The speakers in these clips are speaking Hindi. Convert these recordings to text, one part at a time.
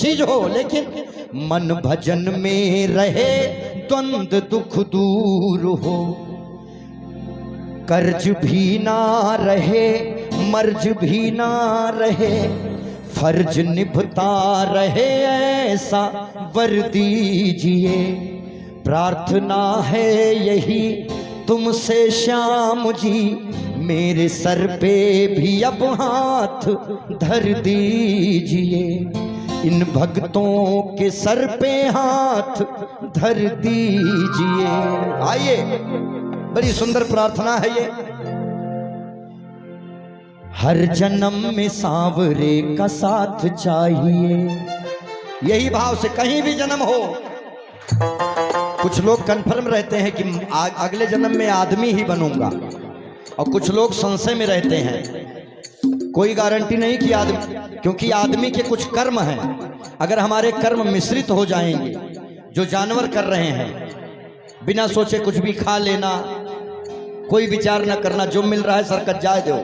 चीज हो, लेकिन मन भजन में रहे, द्वंद दुख दूर हो, कर्ज भी ना रहे, मर्ज भी ना रहे, फर्ज निभता रहे, ऐसा वर दीजिए। प्रार्थना है यही तुमसे श्याम जी, मेरे सर पे भी अब हाथ धर दीजिए। इन भक्तों के सर पे हाथ धर दीजिए। आइए, बड़ी सुंदर प्रार्थना है ये। हर जन्म में सांवरे का साथ चाहिए, यही भाव से कहीं भी जन्म हो। कुछ लोग कन्फर्म रहते हैं कि अगले जन्म में आदमी ही बनूंगा, और कुछ लोग संशय में रहते हैं। कोई गारंटी नहीं कि आदमी, क्योंकि आदमी के कुछ कर्म हैं। अगर हमारे कर्म मिश्रित हो जाएंगे, जो जानवर कर रहे हैं, बिना सोचे कुछ भी खा लेना, कोई विचार न करना, जो मिल रहा है सरकत जाए दो,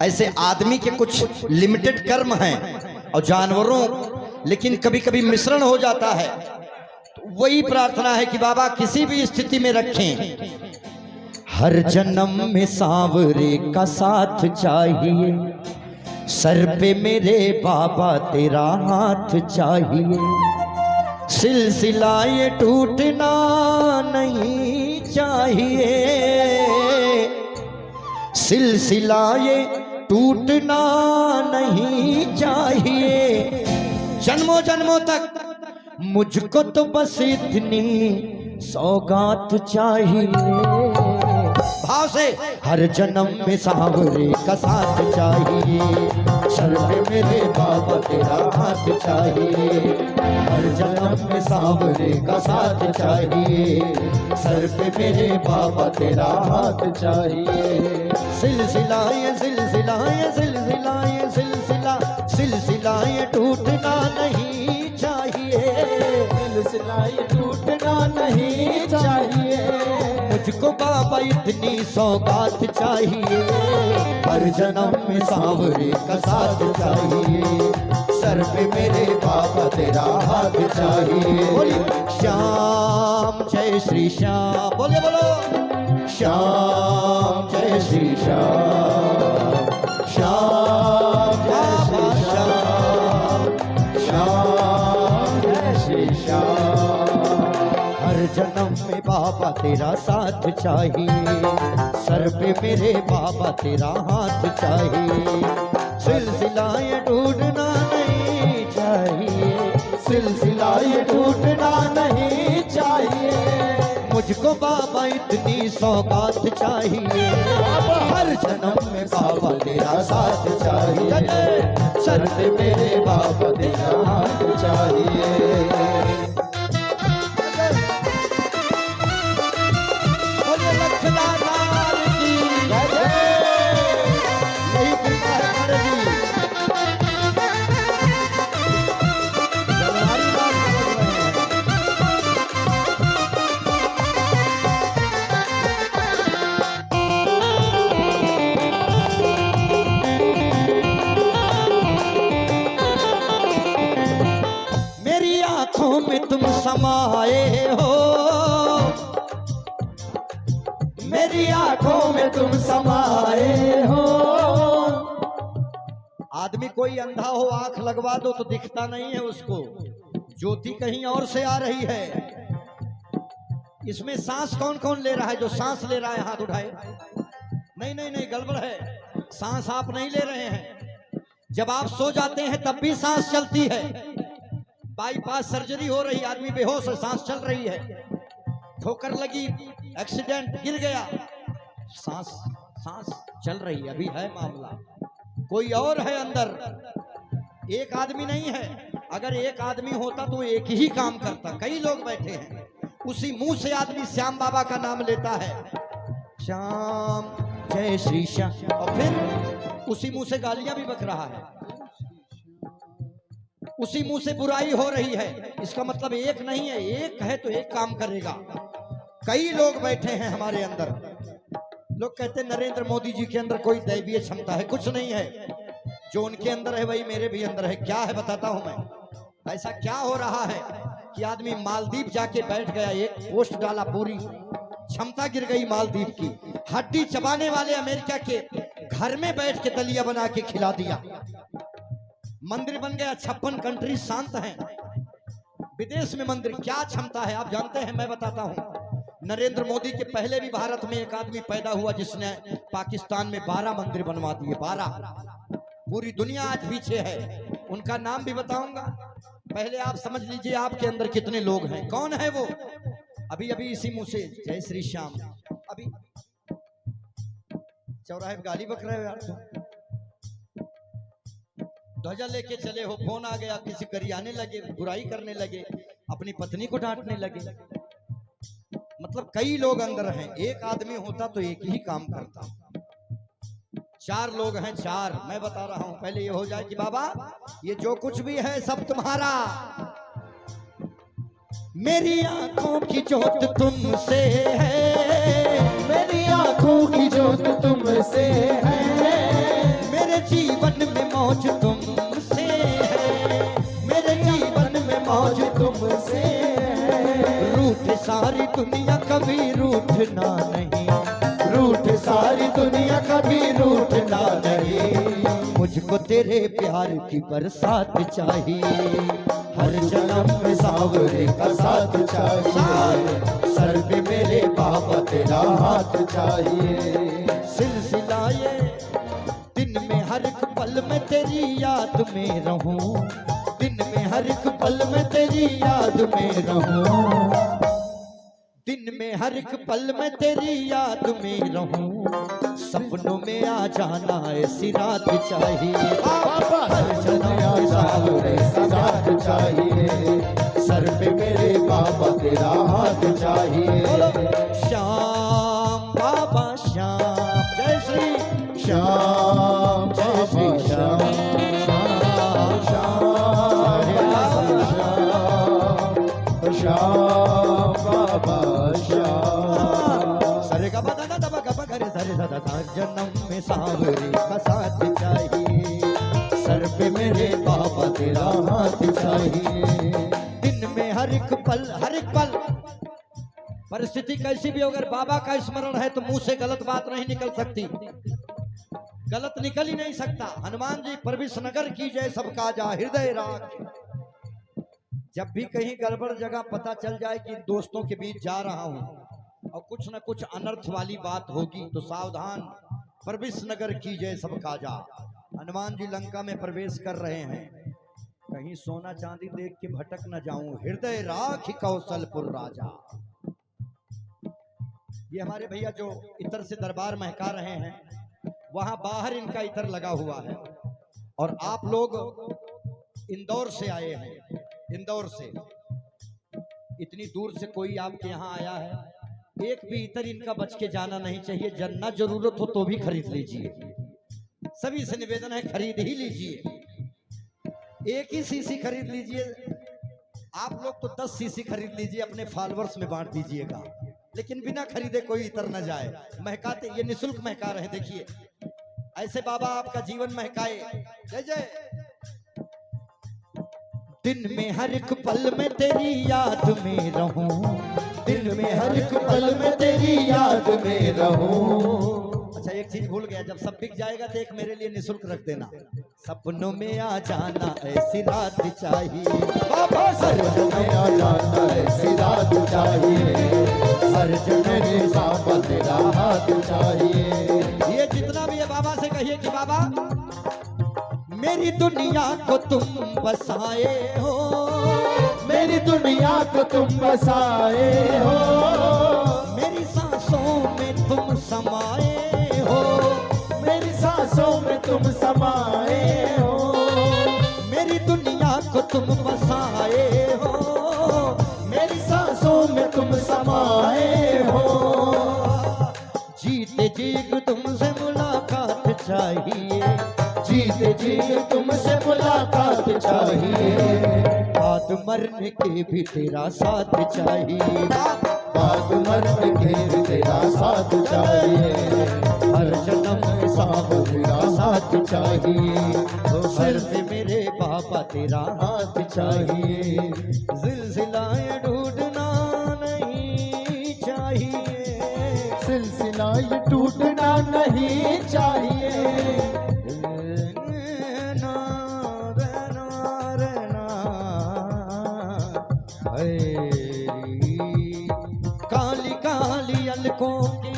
ऐसे आदमी के कुछ लिमिटेड कर्म हैं और जानवरों, लेकिन कभी कभी मिश्रण हो जाता है। तो वही प्रार्थना है कि बाबा किसी भी स्थिति में रखें, हर जन्म में सांवरे का साथ चाहिए, सर पे मेरे बाबा तेरा हाथ चाहिए। सिलसिला ये टूटना नहीं चाहिए, सिलसिला ये टूटना नहीं चाहिए। जन्मों जन्मों तक मुझको तो बस इतनी सौगात चाहिए। भाव से हर जन्म में सांवरे का साथ चाहिए, सर पे मेरे बाबा तेरा हाथ चाहिए। हर जन्म में सांवरे का साथ चाहिए, सर पे मेरे बाबा तेरा हाथ चाहिए। सिलसिला ये सिलसिला ये सिलसिला ये सिलसिला, सिलसिला ये टूटना नहीं चाहिए, सिलसिला ये टूटना नहीं चाहिए। मुझको बाबा इतनी सौगात चाहिए, हर जन्म में सांवरे का साथ चाहिए, सर पे मेरे बाबा तेरा हाथ चाहिए। श्याम जय श्री श्याम, बोले बोलो श्याम जय श्री श्याम, श्याम जय श्री श्याम, श्याम जय श्री श्याम। हर जन्म में बाबा तेरा साथ चाहिए, सर पे मेरे बाबा तेरा हाथ चाहिए। सिलसिला ये टूटना नहीं चाहिए, सिलसिला ये टूटना नहीं चाहिए। मुझको बाबा इतनी सौगात चाहिए, हर जन्म में बाबा तेरा साथ चाहिए, सर पे मेरे बाबा तेरा हाथ चाहिए। मेरी आंखों में तुम समाए हो, मेरी आंखों में तुम समाए हो। आदमी कोई अंधा हो, आंख लगवा दो तो दिखता नहीं है उसको, ज्योति कहीं और से आ रही है। इसमें सांस कौन कौन ले रहा है? जो सांस ले रहा है हाथ उठाए। नहीं नहीं नहीं, गड़बड़ है, सांस आप नहीं ले रहे हैं। जब आप सो जाते हैं तब भी सांस चलती है। बाईपास सर्जरी हो रही, आदमी बेहोश है, सांस चल रही है। ठोकर लगी, एक्सीडेंट, गिर गया, सांस सांस चल रही है, अभी है मामला। कोई और है अंदर, एक आदमी नहीं है। अगर एक आदमी होता तो एक ही काम करता, कई लोग बैठे हैं। उसी मुंह से आदमी श्याम बाबा का नाम लेता है, श्याम जय श्री श्याम, और फिर उसी मुंह से गालियां भी बक रहा है, उसी मुंह से बुराई हो रही है। इसका मतलब एक नहीं है, एक है तो एक काम करेगा। कई लोग बैठे हैं हमारे अंदर। लोग कहते हैं नरेंद्र मोदी जी के अंदर कोई दैवीय क्षमता है, कुछ नहीं है। जो उनके अंदर है वही मेरे भी अंदर है। क्या है बताता हूं मैं। ऐसा क्या हो रहा है कि आदमी मालदीव जाके बैठ गया, एक पोस्ट डाला, पूरी क्षमता गिर गई मालदीव की। हड्डी चबाने वाले अमेरिका के घर में बैठ के दलिया बना के खिला दिया। मंदिर बन गया, 56 कंट्री शांत हैं। विदेश में मंदिर, क्या क्षमता है आप जानते हैं? मैं बताता हूं। नरेंद्र मोदी के पहले भी भारत में एक आदमी पैदा हुआ जिसने पाकिस्तान में 12 मंदिर बनवा दिए। 12। पूरी दुनिया आज पीछे है। उनका नाम भी बताऊंगा। पहले आप समझ लीजिए आपके अंदर कितने लोग हैं। कौन है वो? अभी अभी इसी मुंह से जय श्री श्याम, अभी चौराहे पे गाली बक रहे हो यार। ध्वजा लेके चले हो, फोन आ गया, किसी गरियाने लगे, बुराई करने लगे, अपनी पत्नी को डांटने लगे। मतलब कई लोग अंदर हैं। एक आदमी होता तो एक ही काम करता। 4 लोग हैं, 4। मैं बता रहा हूं, पहले ये हो जाए कि बाबा ये जो कुछ भी है सब तुम्हारा। मेरी आंखों की जोत तुमसे है, मेरी आंखों की जोत तुमसे है, मेरे जीवन में मौज तुमसे है, मेरे जीवन में मौज तुमसे है। रूठ सारी दुनिया कभी रूठना नहीं, रूठ सारी दुनिया कभी रूठना नहीं। मुझको तेरे प्यार की बरसात चाहिए, हर जन्म में सांवरे का साथ चाहिए। सर पे मेरे बाबा तेरा हाथ चाहिए। सिलसिलाए दिन में हर एक पल में तेरी याद में रहूं, दिन में हर एक पल में तेरी याद में रहूं, दिन में हर एक पल में तेरी याद में रहूं। सपनों में आ जाना ऐसी रात चाहिए। हर जन्म सांवरे का साथ चाहिए। सर पे मेरे बाबा तेरा हाथ चाहिए। श्याम बाबा श्याम, जय श्री श्याम, जय श्री श्याम, श्याम श्याम श्याम बाबा श्याम। सरे का बदा दबा गबा करे सरे सदा जन्म में सांवरे का साथ चाहिए। सर पे मेरे बाबा तेरा हाथ चाहिए। दिन में हर एक पल, हर एक पल परिस्थिति कैसी भी हो, अगर बाबा का स्मरण है तो मुंह से गलत बात नहीं निकल सकती, गलत निकल ही नहीं सकता। हनुमान जी परविश नगर की जय सबका जा हृदय राख। जब भी कहीं गड़बड़ जगह पता चल जाए कि दोस्तों के बीच जा रहा हूं और कुछ न कुछ अनर्थ वाली बात होगी तो सावधान, परविश नगर की जय सबका जा। हनुमान जी लंका में प्रवेश कर रहे हैं, कहीं सोना चांदी देख के भटक न जाऊं, हृदय राख कौशलपुर राजा। ये हमारे भैया जो इतर से दरबार महका रहे हैं, वहां बाहर इनका इतर लगा हुआ है। और आप लोग इंदौर से आए हैं, इंदौर से इतनी दूर से कोई आपके यहाँ आया है, एक भी इतर इनका बच के जाना नहीं चाहिए। जन्ना जरूरत हो तो भी खरीद लीजिए, सभी से निवेदन है खरीद ही लीजिए। एक ही सीसी खरीद लीजिए। आप लोग तो 10 सीसी खरीद लीजिए, अपने फॉलोअर्स में बांट दीजिएगा, लेकिन बिना खरीदे कोई इतर न जाए। महकाते, ये निःशुल्क महका रहे, देखिए ऐसे बाबा आपका जीवन महकाए। जय जय। दिन में हर एक पल में तेरी याद में रहूं, दिन में हर एक पल में तेरी याद में रहूं। अच्छा एक चीज भूल गया, जब सब बिक जाएगा तो एक मेरे लिए निःशुल्क रख देना। सपनों में आ जाना ऐसी रात चाहिए। बाबा सर में आ जाना ऐसी रात चाहिए। हर जगह में बाबा तेरा हाथ चाहिए। ये जितना भी है बाबा से कहिए कि बाबा मेरी दुनिया को तुम बसाए हो, मेरी दुनिया को तुम बसाए हो। मेरी सांसों में तुम समाए हो, मेरी सांसों में तुम समाए हो। मेरी दुनिया को तुम बसाए हो, मेरी सांसों में तुम समाए हो। जीते जी तुमसे मुलाकात चाहिए, जीते जी तुमसे मुलाकात चाहिए। बाद मरने के भी तेरा साथ चाहिए। बाद मरने के भी तेरा साथ चाहिए, हर जन्म में साहब तेरा साथ चाहिए, सर पे मेरे बाबा तेरा हाथ चाहिए, जिलजिलाए ढूंढना नहीं चाहिए, सिलसिला ये टूटना नहीं चाहिए, रहना रहना रहना हरी काली काली अलकों के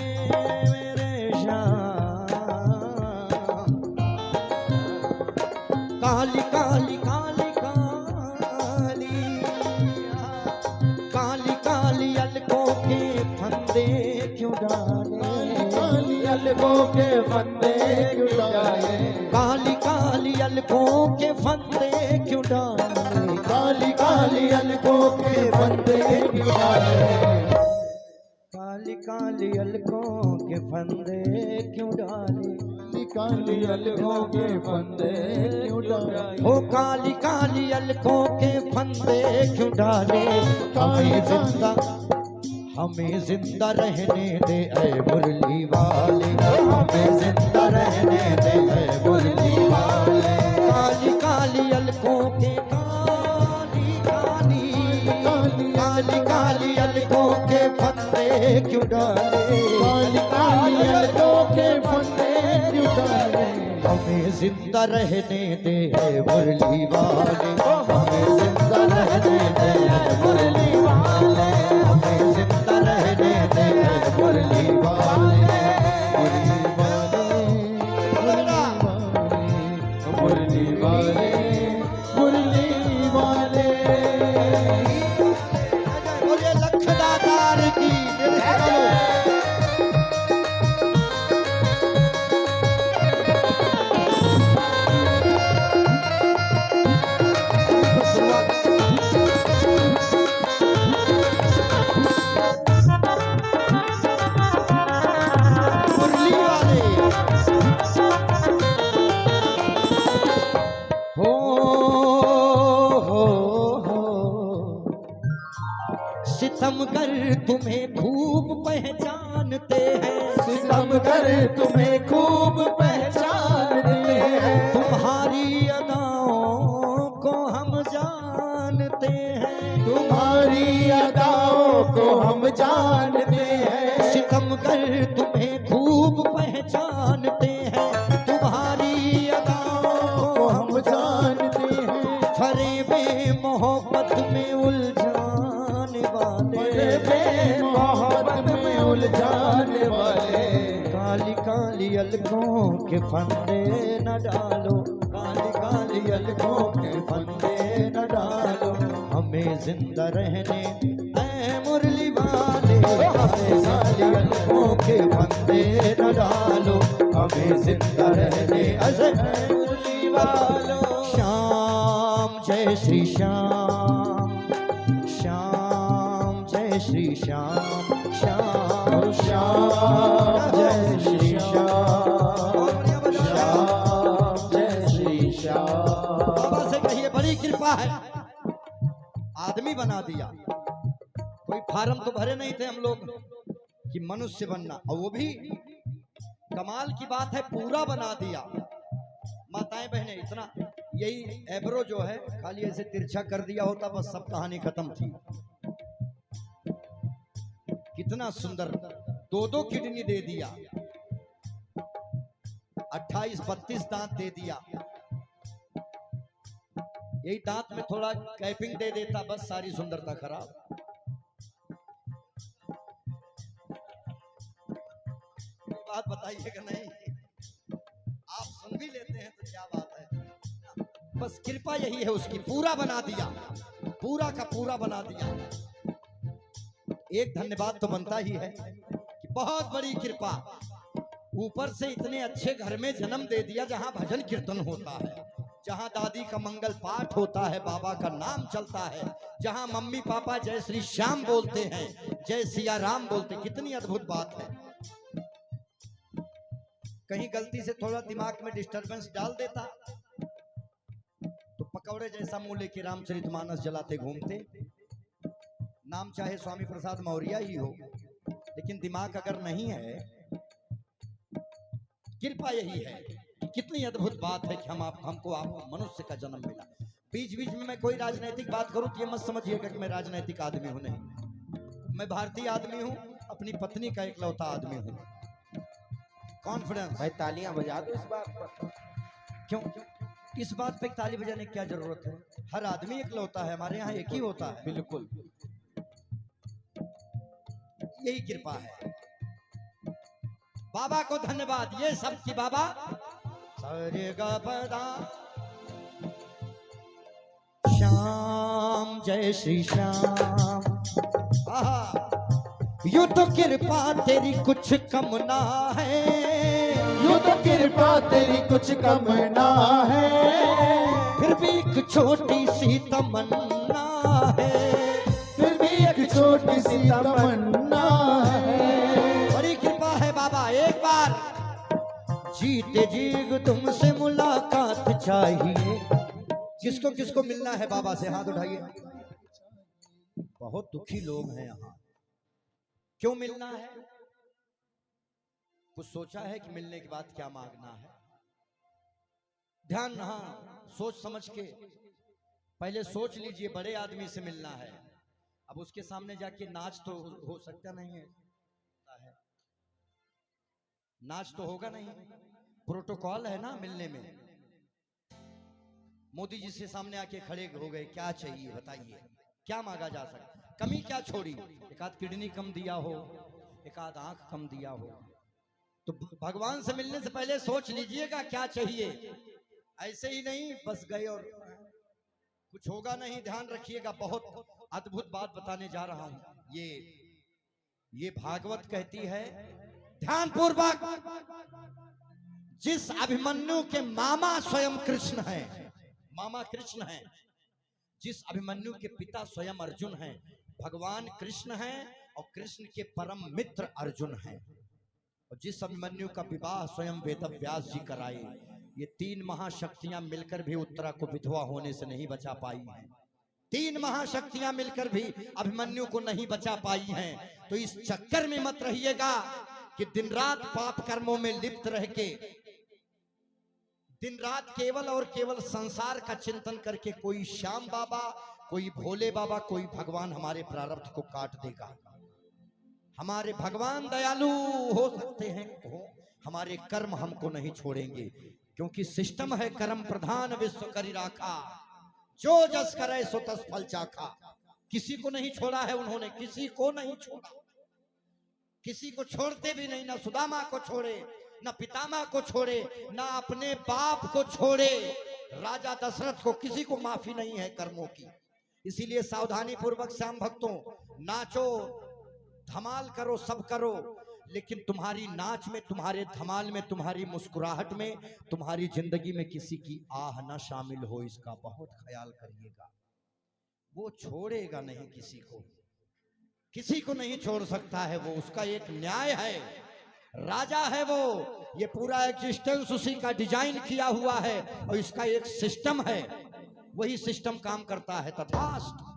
मेरे शाम, काली काली काली काली काली काली अलकों के फंदे क्यों डाले, काली अलगों के फंदे क्यों डाले, काली काली अलकों के फंदे क्यों डाले, काली काली अलगों के फंदे क्यों डाले, काली काली अलकों के फंदे क्यों डाले, काली अलगों के फंदे क्यों डाले, ओ काली काली अलकों के फंदे क्यों डाले, हमें जिंदा रहने दे ऐ मुरली वाले, हमें जिंदा रहने दे ऐ मुरली वाले, काली काली अलकों के काली काली काली काली अलकों के फंदे क्यों डाले, काली काली अलगों के फंदे क्यों डाले, हमें जिंदा रहने दे ऐ मुरली वाले, हमें जिंदा रहने दे ऐ मुरली वाले, हमें जिंदा रहने दे ऐ मुरली वाले, मुरली वाले, मुरली वाले, बोलिए लखदातार की दिल से बोलो। मुरली वाले हो सितमगर तुम्हें खूब पहचानते हैं, सितमगर तुम्हें खूब पहचानते हैं, तुम्हारी अदाओं को हम जानते हैं, तुम्हारी अदाओं को हम जानते हैं, सितमगर तुम्हें खूब पहचानते हैं, तुम्हारी अदाओं को हम जानते हैं, फरेबे मोहब्बत में उलझाने वाले, मोहब्बत में उलझाने वाले, काली काली अलकों के फंदे न डालो, काली काली अलकों के फंदे न डालो, हमें जिंदा रहने ऐ मुरली वाले, हमें काली अलकों के फंदे न डालो, हमें जिंदा रहने ऐ मुरली वालों, श्याम जय श्री श्याम, श्याम जय श्री श्याम, श्याम श्याम जय श्री श्याम, श्याम जय श्री श्याम, बाबा से कहिए बड़ी कृपा है, आदमी बना दिया, कोई फार्म तो भरे नहीं थे हम लोग कि मनुष्य बनना, और वो भी कमाल की बात है पूरा बना दिया। माताएं बहनें इतना, यही एब्रो जो है खाली ऐसे तिरछा कर दिया होता बस सब कहानी खत्म थी। कितना सुंदर, दो दो किडनी दे दिया, 28-32 दांत दे दिया, यही दांत में थोड़ा कैपिंग दे देता बस सारी सुंदरता खराब। बात बताइएगा नहीं, आप सुन भी लेते हैं तो क्या बात है, बस कृपा यही है उसकी, पूरा बना दिया, पूरा का पूरा बना दिया। एक धन्यवाद तो बनता ही है कि बहुत बड़ी कृपा, ऊपर से इतने अच्छे घर में जन्म दे दिया जहां भजन कीर्तन होता है, जहां दादी का मंगल पाठ होता है, बाबा का नाम चलता है, जहां मम्मी पापा जय श्री श्याम बोलते हैं, जय सिया राम बोलते, कितनी अद्भुत बात है। कहीं गलती से थोड़ा दिमाग में डिस्टरबेंस डाल देता तो पकौड़े जैसा मुंह लेके रामचरितमानस जलाते घूमते। नाम चाहे स्वामी प्रसाद मौर्य ही हो, लेकिन दिमाग अगर नहीं है, कृपा यही है कि कितनी अद्भुत बात है कि हमको आप मनुष्य का जन्म मिला। बीच बीच में मैं कोई राजनीतिक बात करूं तो ये मत समझिएगा कि मैं राजनीतिक आदमी हूं, नहीं, मैं भारतीय आदमी हूं, अपनी पत्नी का इकलौता आदमी हूं। कॉन्फिडेंस। भाई तालियां बजा दो इस बात पर। क्यों इस बात पे ताली बजाने की क्या जरूरत है? हर आदमी इकलौता है, हमारे यहाँ एक ही होता है। बिल्कुल यही कृपा है। बाबा को धन्यवाद। ये सब की बाबा सारे गा पदा श्याम, जय श्री श्याम। आहा, यूं तो कृपा तेरी कुछ कम ना है, यूं तो कृपा तेरी कुछ कम ना है, फिर भी एक छोटी सी तमन्ना है, फिर भी एक छोटी सी तमन्ना है। बड़ी कृपा है बाबा। एक बार जीते जीग तुमसे मुलाकात चाहिए। किसको किसको मिलना है बाबा से? हाथ उठाइए। बहुत दुखी लोग हैं यहाँ। क्यों मिलना है? कुछ सोचा है कि मिलने के बाद क्या मांगना है? ध्यान, हाँ, सोच समझ के पहले सोच लीजिए। बड़े आदमी से मिलना है, अब उसके सामने जाके नाच तो हो सकता नहीं है, नाच तो होगा नहीं, प्रोटोकॉल है ना मिलने में। मोदी जी से सामने आके खड़े हो गए, क्या चाहिए बताइए, क्या मांगा जा सकता? कमी क्या छोड़ी? एक आध किडनी कम दिया हो, एक आध आंख कम दिया हो। तो भगवान से मिलने से पहले सोच लीजिएगा क्या चाहिए। ऐसे ही नहीं बस गए और कुछ होगा नहीं। ध्यान रखिएगा, बहुत अद्भुत बात बताने जा रहा हूं। ये भागवत कहती है, ध्यान पूर्वक, जिस अभिमन्यु के मामा स्वयं कृष्ण हैं, मामा कृष्ण हैं, जिस अभिमन्यु के पिता स्वयं अर्जुन हैं, भगवान कृष्ण हैं, और कृष्ण के परम मित्र अर्जुन हैं, और जिस अभिमन्यु का विवाह स्वयं वेदव्यास जी कराए, ये तीन महाशक्तियां मिलकर भी उत्तरा को विधवा होने से नहीं बचा पाई हैं। तीन महाशक्तियां मिलकर भी अभिमन्यु को नहीं बचा पाई हैं। तो इस चक्कर में मत रहिएगा कि दिन रात पाप कर्मों में लिप्त रह के, दिन रात केवल और केवल संसार का चिंतन करके कोई श्याम बाबा, कोई भोले बाबा, कोई भगवान हमारे प्रारब्ध को काट देगा। हमारे भगवान दयालु हो सकते हैं, हमारे कर्म हमको नहीं छोड़ेंगे, क्योंकि सिस्टम है कर्म प्रधान विश्व करी राखा, जो जस करे सो तस फल चाखा। किसी को नहीं छोड़ा है उन्होंने, किसी को नहीं छोड़ा, किसी को छोड़ते भी नहीं, ना सुदामा को छोड़े, ना पितामह को छोड़े, ना अपने बाप को छोड़े। राजा दशरथ को किसी को माफी नहीं है कर्मों की। इसीलिए सावधानी पूर्वक श्याम भक्तों, नाचो, धमाल करो, सब करो, लेकिन तुम्हारी नाच में, तुम्हारे धमाल में, तुम्हारी मुस्कुराहट में, तुम्हारी जिंदगी में किसी की आह ना शामिल हो, इसका बहुत ख्याल करिएगा। वो छोड़ेगा नहीं किसी को, किसी को नहीं छोड़ सकता है वो, उसका एक न्याय है, राजा है वो। ये पूरा एग्जिस्टेंस उसी का डिजाइन किया हुआ है, और इसका एक सिस्टम है, वही सिस्टम काम करता है। तथास्तु।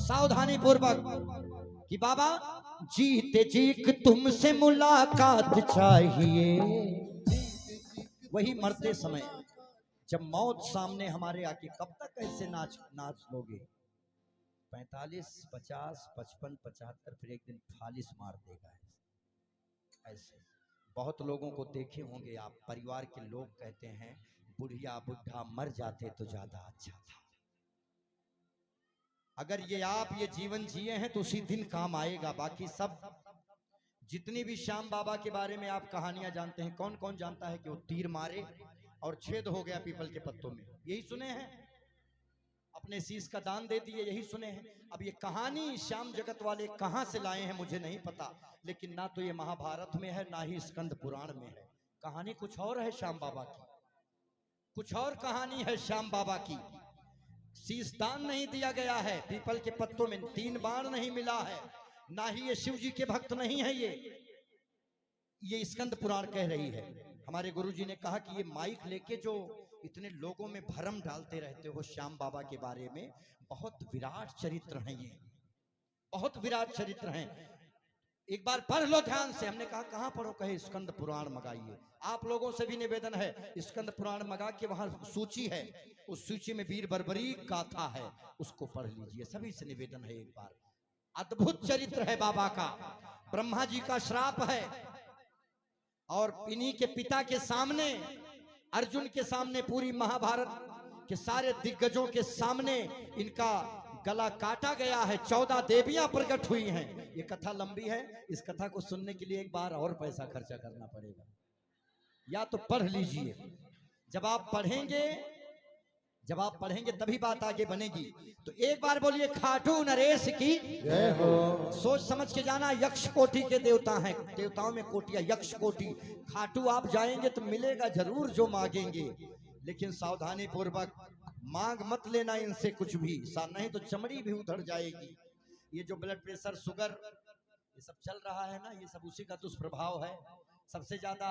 सावधानी पूर्वक कि बाबा जीते जीक तुमसे मुलाकात चाहिए। वही मरते समय जब मौत सामने हमारे आके, कब तक ऐसे नाच लोगे? 45, 50, 55, 75, फिर एक दिन फालिस मार देगा। ऐसे बहुत लोगों को देखे होंगे आप, परिवार के लोग कहते हैं बुढ़िया बुढ़ा मर जाते तो ज्यादा अच्छा था। अगर ये आप ये जीवन जिए हैं तो उसी दिन काम आएगा। बाकी सब जितनी भी श्याम बाबा के बारे में आप कहानियां जानते हैं, कौन कौन जानता है कि वो तीर मारे और छेद हो गया पीपल के पत्तों में? यही सुने हैं। अपने शीश का दान दे दिए, यही सुने हैं। अब ये कहानी श्याम जगत वाले कहां से लाए हैं मुझे नहीं पता, लेकिन ना तो ये महाभारत में है, ना ही स्कंद पुराण में है। कहानी कुछ और है श्याम बाबा की, कुछ और कहानी है श्याम बाबा की। शीश दान नहीं दिया गया है, पीपल के पत्तों में 3 बाण नहीं मिला है, ना ही ये शिव जी के भक्त नहीं है। ये स्कंद पुराण कह रही है। हमारे गुरुजी ने कहा कि ये माइक लेके जो इतने लोगों में भरम डालते रहते हो श्याम बाबा के बारे में? बहुत विराट चरित्र हैं ये, बहुत विराट चरित्र हैं। एक बार पढ़ लो ध्यान से। हमने कहा कहां पढ़ो? कहे स्कंद पुराण मंगाइए। आप लोगों से भी निवेदन है, स्कंद पुराण मंगा के वहां सूची है, उस सूची में वीर बर्बरी गाथा है, उसको पढ़ लीजिए। सभी से निवेदन है एक बार। अद्भुत चरित्र है बाबा का। ब्रह्मा जी का श्राप है और इन्हीं के पिता के सामने, अर्जुन के सामने, पूरी महाभारत के सारे दिग्गजों के सामने इनका गला काटा गया है। 14 देवियां प्रकट हुई हैं। ये कथा लंबी है, इस कथा को सुनने के लिए एक बार और पैसा खर्चा करना पड़ेगा, या तो पढ़ लीजिए। जब आप पढ़ेंगे तभी बात आगे बनेगी। तो एक बार बोलिए खाटू नरेश की जय हो। सोच समझ के जाना। यक्ष कोटि के देवता हैं, देवताओं में कोटियां, यक्ष कोटि। खाटू आप जाएंगे तो मिलेगा जरूर जो मांगेंगे, लेकिन सावधानी पूर्वक मांग मत लेना इनसे कुछ भी, नहीं तो चमड़ी भी उधड़ जाएगी। ये जो ब्लड प्रेशर, शुगर, ये सब चल रहा है ना, ये सब उसी का दुष्प्रभाव है। सबसे ज्यादा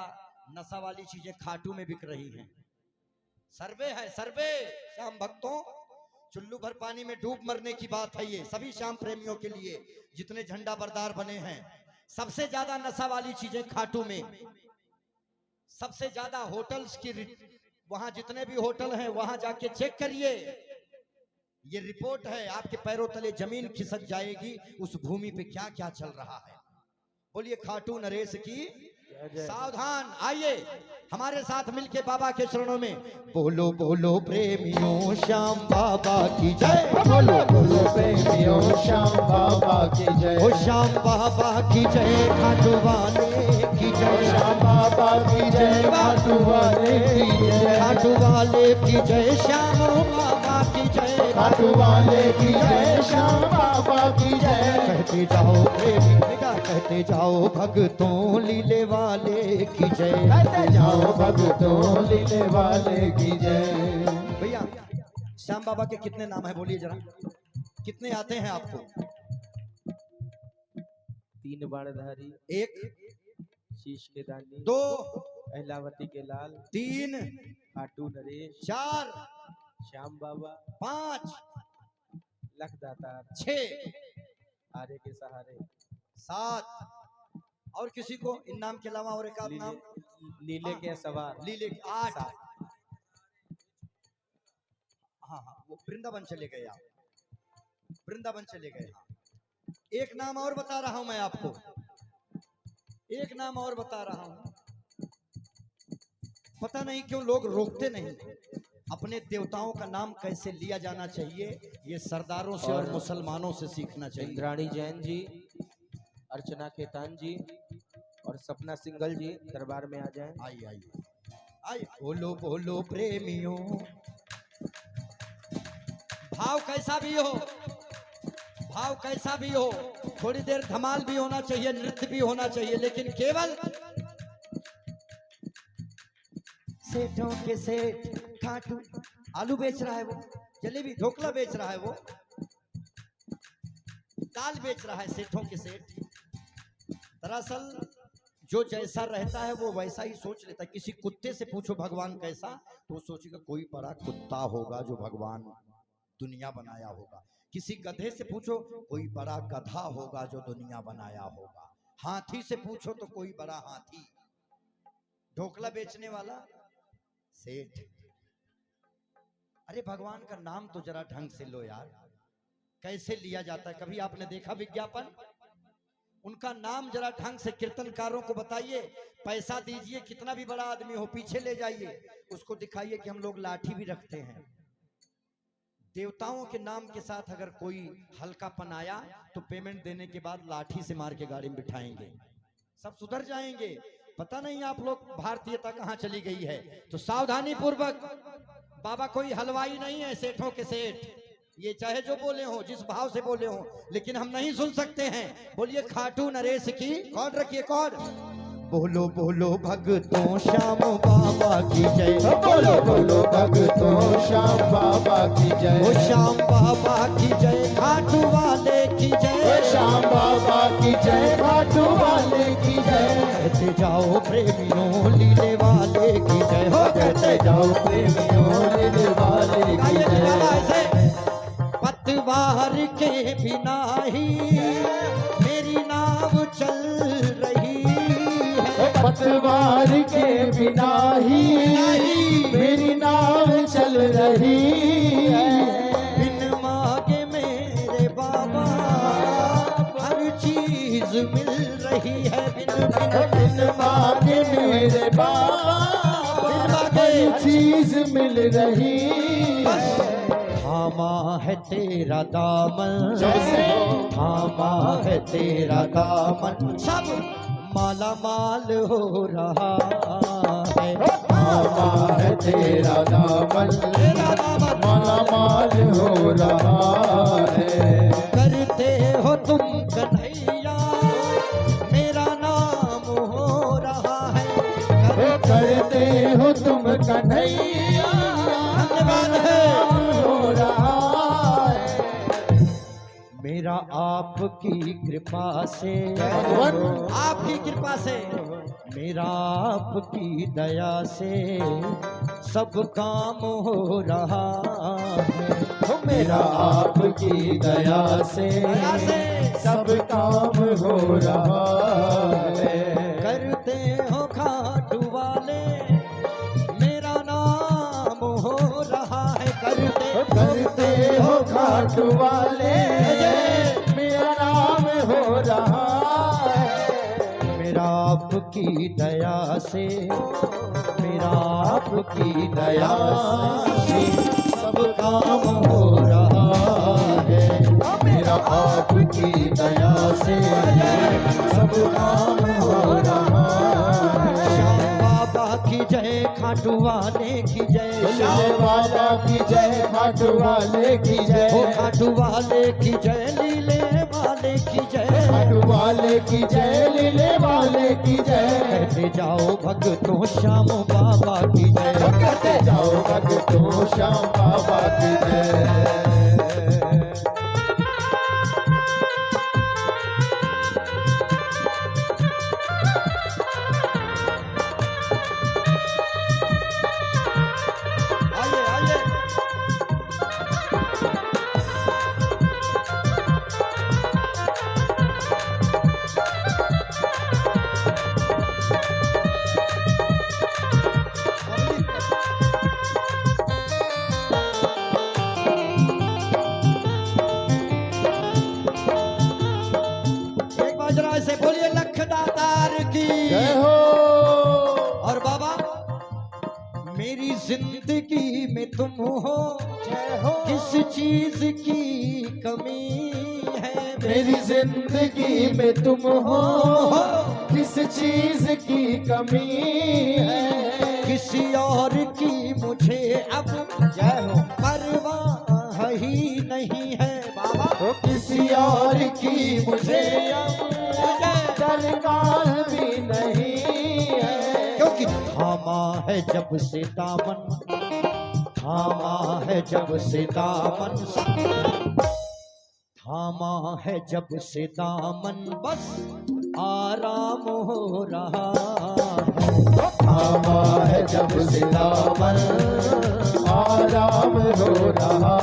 नशा वाली चीजें खाटू में बिक रही हैं। सर्वे है, सर्वे श्याम भक्तों, चुल्लू भर पानी में डूब मरने की बात है ये सभी श्याम प्रेमियों के लिए, जितने झंडा बरदार बने हैं। सबसे ज्यादा नशा वाली चीजें खाटू में, सबसे ज्यादा होटल्स की, वहां जितने भी होटल हैं वहां जाके चेक करिए। ये रिपोर्ट है, आपके पैरों तले जमीन खिसक जाएगी उस भूमि पे क्या क्या चल रहा है। बोलिए खाटू नरेश की सावधान। आइए हमारे साथ मिलके बाबा के चरणों में बोलो बोलो प्रेमियों श्याम बाबा की जय। बोलो बोलो प्रेमियों श्याम बाबा की जय। ओ श्याम बाबा की जय, खाटू वाले की जय। श्याम बाबा की जय, खाटू वाले की जय। खाटू वाले की जय, श्याम बाबा की जय। खाटू वाले की जय, श्याम बाबा की जय। कहते जाओ प्रेमी बेटा, कहते जाओ भक्तों लीले वाले की जय। कहते जाओ भक्तों लीले वाले की जय। भैया श्याम बाबा के कितने नाम है बोलिए जरा, कितने आते हैं आपको? 3 बाणधारी, 1 शीश के दानी, 2 अहलावती के लाल, 3 खाटू नरेश, 4 श्याम बाबा, 5 लखदातार, 6 आरे के सहारे, 7 और किसी को इन नाम के अलावा और एक आध नाम? लीले के सवार, लीले 8। हाँ हाँ, वो वृंदावन चले गए आप, वृंदावन चले गए। एक नाम और बता रहा हूं मैं आपको, एक नाम और बता रहा हूं। पता नहीं क्यों लोग रोकते नहीं। अपने देवताओं का नाम कैसे लिया जाना चाहिए, ये सरदारों से और मुसलमानों से सीखना चाहिए। इंद्राणी जैन जी, अर्चना खेतान जी और सपना सिंगल जी दरबार में आ जाएं। आइए आइए आइए। बोलो बोलो प्रेमियों, भाव कैसा भी हो, भाव कैसा भी हो, थोड़ी देर धमाल भी होना चाहिए, नृत्य भी होना चाहिए, लेकिन केवल सेठों के सेठ खाटू आलू बेच रहा है वो, जलेबी ढोकला बेच रहा है वो, दाल बेच रहा है सेठों के सेठ। दरअसल जो जैसा रहता है वो वैसा ही सोच लेता है। किसी कुत्ते से पूछो भगवान कैसा, तो वो सोचेगा कोई बड़ा कुत्ता होगा जो भगवान दुनिया बनाया होगा। किसी गधे से पूछो, कोई बड़ा गधा होगा जो दुनिया बनाया होगा। हाथी से पूछो तो कोई बड़ा हाथी। ढोकला बेचने वाला सेठ। अरे भगवान का नाम तो जरा ढंग से लो यार, कैसे लिया जाता है? कभी आपने देखा विज्ञापन? उनका नाम जरा ढंग से कीर्तनकारों को बताइए, पैसा दीजिए, कितना भी बड़ा आदमी हो पीछे ले जाइए, उसको दिखाइए कि हम लोग लाठी भी रखते हैं। देवताओं के नाम के साथ अगर कोई हल्कापन आया तो पेमेंट देने के बाद लाठी से मार के गाड़ी में बिठाएंगे, सब सुधर जाएंगे। पता नहीं आप लोग भारतीयता कहां चली गई है। तो सावधानी पूर्वक, बाबा कोई हलवाई नहीं है सेठों के सेठ, ये चाहे जो बोले हो, जिस भाव से बोले हो, लेकिन हम नहीं सुन सकते हैं। बोलिए खाटू नरेश की कौन रखिए कौन। बोलो बोलो भक्तों श्याम बाबा की जय। बोलो बोलो भक्तों श्याम बाबा की जय। ओ श्याम बाबा की जय, खाटू वाले की जय। श्याम बाबा की जय, खाटू वाले की जय। कहते जाओ प्रेमियों लीले वाले की जय हो, कहते जाओ प्रेमियों लीले वाले की गाइए जय। बाबा ऐसे। पतवार के बिना ही मेरी नाव चल रही है, पतवार के बिना ही मेरी नाव चल रही है। बिन मांगे मेरे बाबा हर चीज मिल रही है, बिन बिन मांगे मेरे बाबा हर चीज मिल रही है। थामा है तेरा दामन, थामा है तेरा दामन, सब माला माल हो रहा है। थामा है तेरा दामन, तेरा दामन माला माल हो रहा है। करते हो तुम कन्हैया मेरा नाम हो रहा है, करते हो तुम कन्हैया धन्यवाद है। हो रहा है। मेरा आपकी कृपा से, आपकी कृपा से, मेरा आपकी दया से सब काम हो रहा है। मेरा आपकी दया से सब काम हो रहा है। करते हो खाटू वाले मेरा नाम हो रहा है, करते हो घाट वाले मेरा नाम हो रहा है। मेरा आपकी दया से, मेरा आपकी दया से सब काम हो रहा है। मेरा आपकी दया से सब काम हो रहा है। श्याम बाबा की जय, खाटू वाले की जय, लीले वाला की जय, घाट वाले की जय, हो खाटू वाले की जय, लीले वाले की जय। घाट वाले की जय, लीले वाले की जय। कहते जाओ भक्तों श्याम बाबा की जय, कहते जाओ भक्तों श्याम बाबा की जय। आइए आइए। एक बार जरा ऐसे बोलिए लख दातार की जय हो। और बाबा मेरी जिंदगी में तुम हो, जय हो। किस चीज की कमी है मेरी जिंदगी में तुम हो, किस चीज की कमी है। किसी और की मुझे अब जय हो। परवाह ही नहीं है बाबा, तो किसी और की मुझे दरकार भी नहीं है। क्योंकि थामा है जब से दामन, थामा है जब से दामन, थामा है जब से दामन, बस आराम हो रहा है। थामा है जब से दामन, आराम हो रहा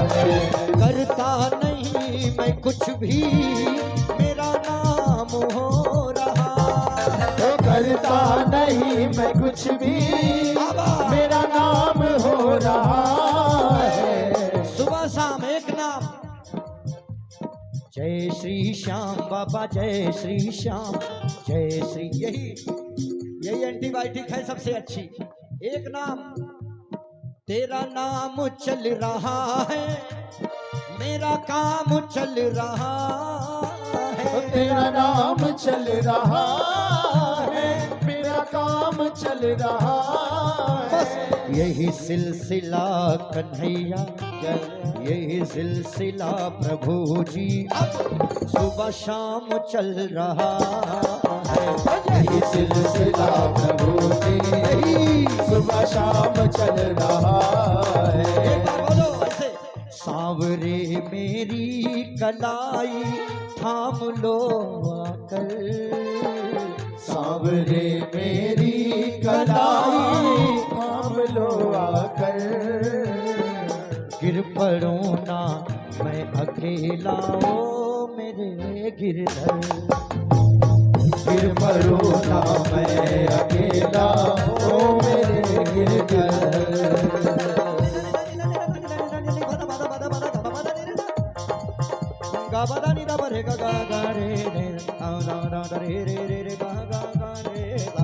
है। करता नहीं मैं कुछ भी मेरा नाम हो रहा है। तो करता नहीं मैं कुछ भी मेरा नाम हो रहा है। सुबह शाम एक नाम, जय श्री श्याम बाबा, जय श्री श्याम, जय श्री, यही एंटीबायोटिक है सबसे अच्छी। एक नाम, तेरा नाम चल रहा है, मेरा काम चल रहा है। तेरा नाम चल रहा है, मेरा काम चल रहा है। यही सिलसिला कन्हैया, यही सिलसिला प्रभु जी अब सुबह शाम चल रहा है। यही सिलसिला प्रभु जी सुबह शाम चल रहा है। एक बार बोलो ऐसे, सांवरे मेरी कलाई थाम लो आकर, सांवरे मेरी कलाई थाम लो आकर, गिर पड़ूं ना मैं अकेला ओ मेरे गिरधर, गिर पड़ूं ना मैं अकेला ओ मेरे गिरधर। बदा नि दा बरे गा गा गा रे रे दा दा दा रे रे रे रे गा गा गा रे दा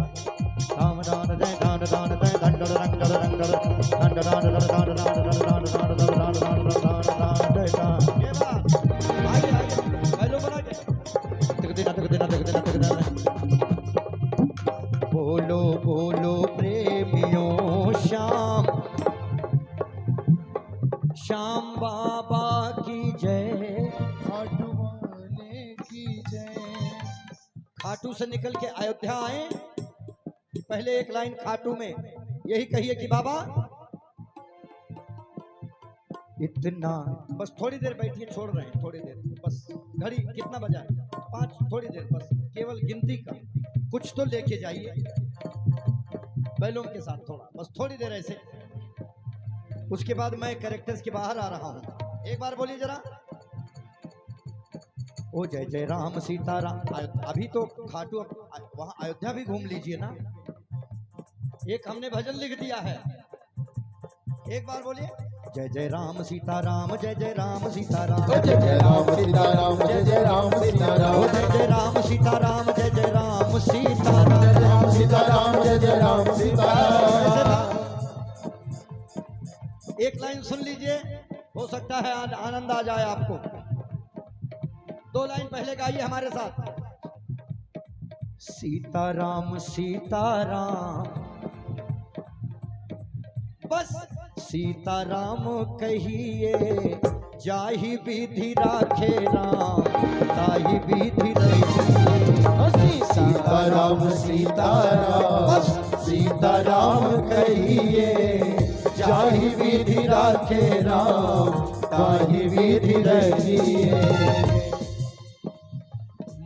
दाम दा दा दा दा दा दा दंड रंग रंग दंड दा दा दा दा दा दा ये बात आगे हेलो बना के तक देना बोलो बोलो प्रेमियों श्याम श्याम बाबा की जय, खाटू वाले की जय। खाटू से निकल के अयोध्या आए, पहले एक लाइन खाटू में यही कहिए कि बाबा इतना, बस थोड़ी देर बैठिए, छोड़ रहे हैं थोड़ी देर, बस घड़ी कितना बजा है 5, थोड़ी देर बस, केवल गिनती का कुछ तो लेके जाइए बैलों के साथ, थोड़ा बस थोड़ी देर ऐसे, उसके बाद मैं कैरेक्टर्स के बाहर आ रहा हूं। एक बार बोलिए जरा, ओ जय जय राम सीताराम। अभी तो खाटू वहां अयोध्या भी घूम लीजिए ना, एक हमने भजन लिख दिया है, एक बार बोलिए जय जय राम सीताराम, जय जय राम सीताराम, जय जय राम सीताराम, जय जय राम सीताराम, जय जय राम सीताराम, जय जय राम सीताराम, राम सीताराम, जय जय राम सीताराम। एक लाइन सुन लीजिए, हो सकता है आनंद आ जाए आपको। 2 लाइन पहले गाइए हमारे साथ, सीताराम सीताराम, बस सीताराम कहिए, जाहि विधि राखे राम, ताहि विधि रहिए। सीताराम सीताराम, बस सीताराम कहिए, जाहि विधि राखे राम, ताहि विधि रहिए।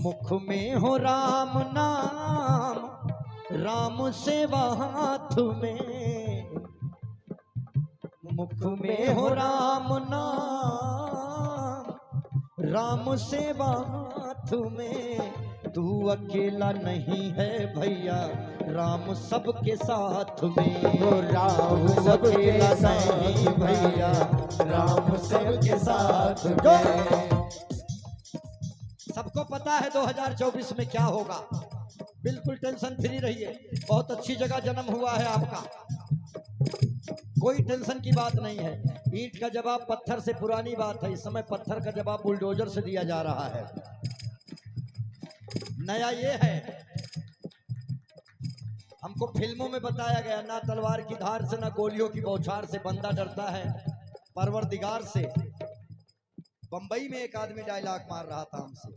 मुख में हो राम नाम, राम सेवा हाथ में, मुख में हो राम नाम, राम सेवा हाथ में, तू अकेला नहीं है भैया, राम सबके साथ में, ओ राम सबके नहीं भैया, राम सबके साथ में। सबको पता है 2024 में क्या होगा, बिल्कुल टेंशन फ्री रहिए, बहुत अच्छी जगह जन्म हुआ है आपका, कोई टेंशन की बात नहीं है। ईंट का जवाब पत्थर से पुरानी बात है, इस समय पत्थर का जवाब बुलडोजर से दिया जा रहा है। नया ये है, हमको फिल्मों में बताया गया, ना तलवार की धार से ना गोलियों की बौछार से बंदा डरता है परवरदिगार से। बंबई में एक आदमी डायलॉग मार रहा था हमसे,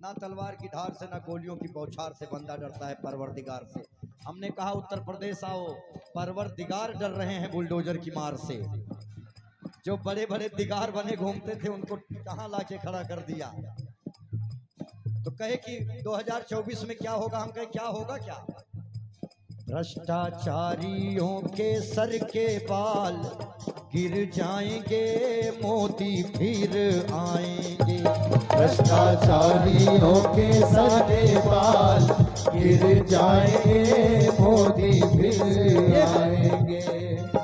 ना तलवार की धार से ना गोलियों की बौछार से बंदा डरता है परवरदिगार से। हमने कहा उत्तर प्रदेश आओ, परवरदिगार डर रहे हैं बुलडोजर की मार से। जो बड़े बड़े दिगार बने घूमते थे उनको कहां लाके खड़ा कर दिया। तो कहे कि 2024 में क्या होगा, हम कहे क्या होगा, क्या भ्रष्टाचारियों के सर के बाल गिर जाएंगे, मोदी फिर आएंगे। भ्रष्टाचारियों के सर के बाल गिर जाएंगे, मोदी फिर आएंगे।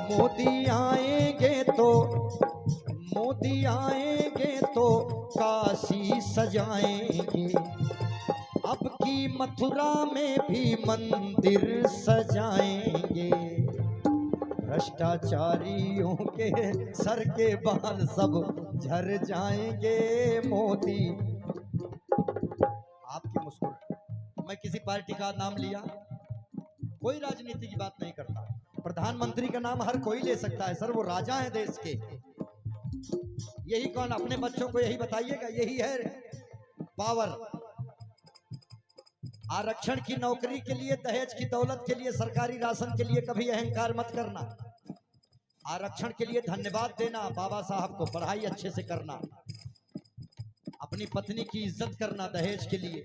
मोदी आएंगे तो काशी सजाएंगे, अब की मथुरा में भी मंदिर सजाएंगे। भ्रष्टाचारियों के सर के बाल सब झड़ जाएंगे, मोदी। आपकी मुस्कुराहट, मैं किसी पार्टी का नाम लिया, कोई राजनीति की बात नहीं करता। प्रधानमंत्री का नाम हर कोई ले सकता है सर, वो राजा है देश के। यही कौन, अपने बच्चों को यही बताइएगा, यही है पावर। आरक्षण की नौकरी के लिए, दहेज की दौलत के लिए, सरकारी राशन के लिए कभी अहंकार मत करना। आरक्षण के लिए धन्यवाद देना बाबा साहब को, पढ़ाई अच्छे से करना, अपनी पत्नी की इज्जत करना दहेज के लिए।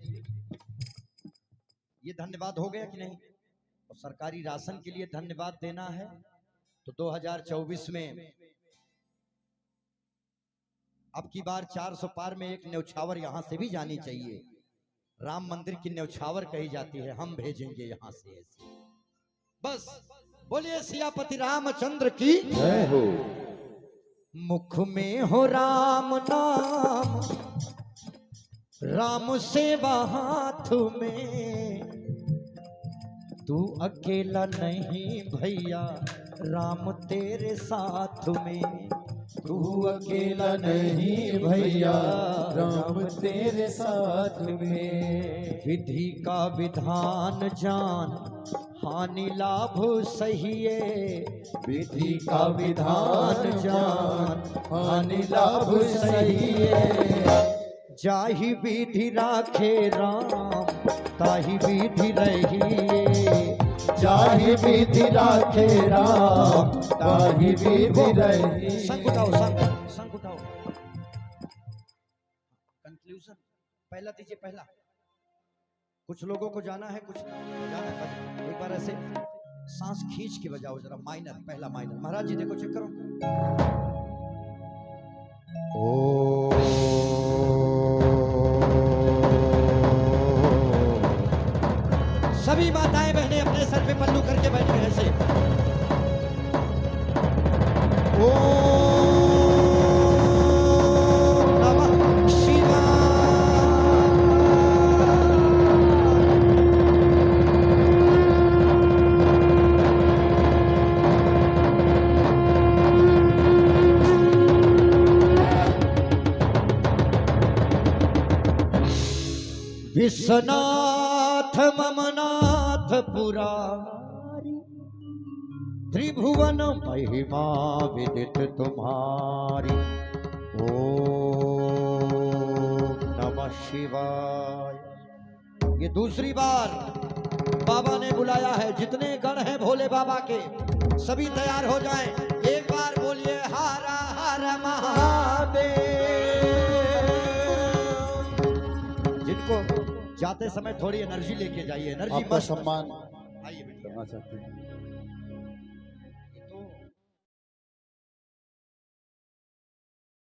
ये धन्यवाद हो गया कि नहीं? और सरकारी राशन के लिए धन्यवाद देना है तो 2024 में अब की बार 400 पार में एक न्यौछावर यहां से भी जानी चाहिए। राम मंदिर की न्यौछावर कही जाती है, हम भेजेंगे यहां से ऐसी। बस बोलिए सियापति रामचंद्र की जय हो। मुख में हो राम नाम, राम सेवा हाथ में, तू अकेला नहीं भैया राम तेरे साथ में, तू अकेला नहीं भैया राम तेरे साथ में। विधि का विधान जान हानि लाभ सहिए, विधि का विधान जान हानि लाभ सहिए। जाहि विधि राखे राम ताहि विधि रहिए, जाहि विधि राखे राम ताहि विधि रहिए। संग उठाओ, संग उठाओ। कंक्लूजन पहला दीजिए, पहला। कुछ लोगों को जाना है, कुछ जाना है। एक बार ऐसे सांस खींच के बजाओ जरा, माइनर, पहला माइनर। महाराज जी देखो, चेक करो। सभी माताएं बहनें अपने सर पे पल्लू करके बैठ रहे ऐसे। ओम नमः शिवाय। विश्वनाथ ममनाथ पुरारी, त्रिभुवन महिमा विदित तुम्हारी। ओम नमः शिवाय। ये दूसरी बार बाबा ने बुलाया है। जितने गण हैं भोले बाबा के सभी तैयार हो जाएं। एक बार बोलिए हर हर महादेव। जिनको जाते समय थोड़ी एनर्जी लेके जाइए, एनर्जी आपका मस्त। सम्मान आइए बेटा। करना चाहते हैं।